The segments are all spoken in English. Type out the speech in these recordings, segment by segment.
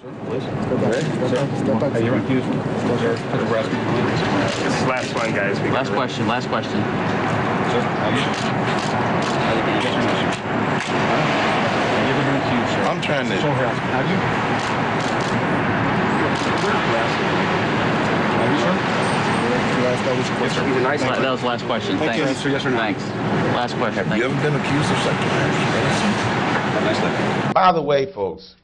Please. Are you accused of harassment? This is last one, guys. Last question. Sir, have you? Yes or no, sir? Have you ever been accused, sir? I'm trying to... Sexual harassment. Have you? Have you, sir? Yes, sir. He's a nice That was the last question. Thank you. Thanks. Yes or no? Thanks. Last question. Have you ever been accused of sexual harassment? Have a nice day. By the way, folks,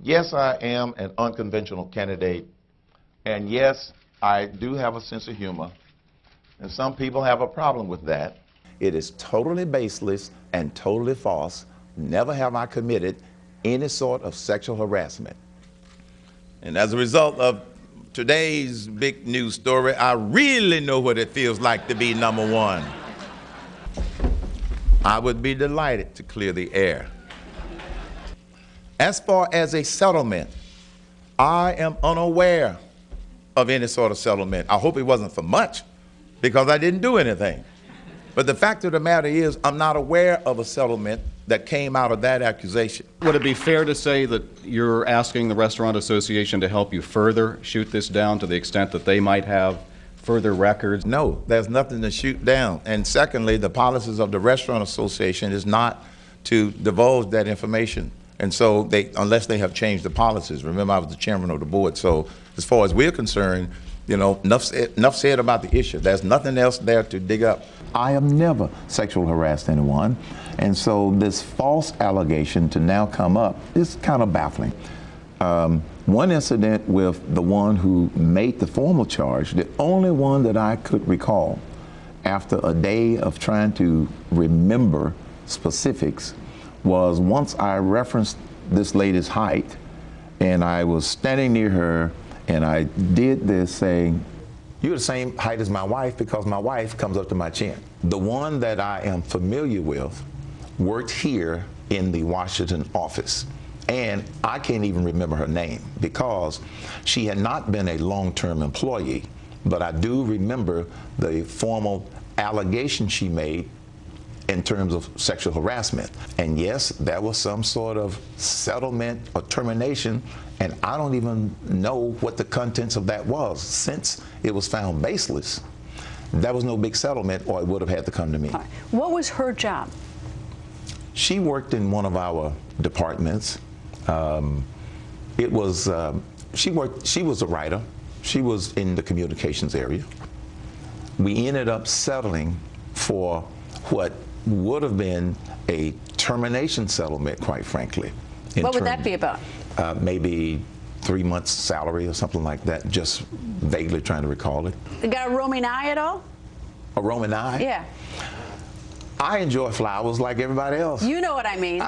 yes, I am an unconventional candidate, and yes, I do have a sense of humor, and some people have a problem with that. It is totally baseless and totally false. Never have I committed any sort of sexual harassment. And as a result of today's big news story, I really know what it feels like to be #1. I would be delighted to clear the air. As far as a settlement, I am unaware of any sort of settlement. I hope it wasn't for much, because I didn't do anything. But the fact of the matter is, I'm not aware of a settlement that came out of that accusation. Would it be fair to say that you're asking the Restaurant Association to help you further shoot this down to the extent that they might have further records? No, there's nothing to shoot down. And secondly, the policies of the Restaurant Association is not to divulge that information. And so unless they have changed the policies. Remember, I was the chairman of the board. So as far as we're concerned, you know, enough said about the issue. There's nothing else there to dig up. I have never sexually harassed anyone. And so this false allegation to now come up is kind of baffling. One incident with the one who made the formal charge, the only one that I could recall after a day of trying to remember specifics, was once I referenced this lady's height, and I was standing near her, and I did this saying, "You're the same height as my wife because my wife comes up to my chin." The one that I am familiar with worked here in the Washington office, and I can't even remember her name because she had not been a long-term employee, but I do remember the formal allegation she made in terms of sexual harassment. And yes, there was some sort of settlement or termination, and I don't even know what the contents of that was. Since it was found baseless, there was no big settlement, or it would have had to come to me. What was her job? She worked in one of our departments. She was a writer. She was in the communications area. We ended up settling for what would have been a termination settlement, quite frankly. What would that be about? Maybe 3 months' salary or something like that, just vaguely trying to recall it. You got a roaming eye at all? A roaming eye? Yeah. I enjoy flowers like everybody else. You know what I mean.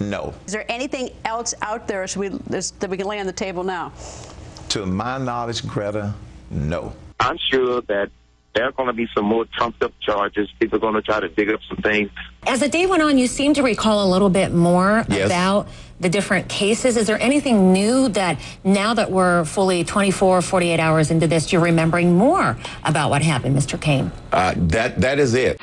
No. Is there anything else out there that we can lay on the table now? To my knowledge, Greta, no. I'm sure that there are going to be some more trumped-up charges. People are going to try to dig up some things. As the day went on, you seemed to recall a little bit more Yes. about the different cases. Is there anything new that now that we're fully 24, 48 hours into this, you're remembering more about what happened, Mr. Cain? That is it.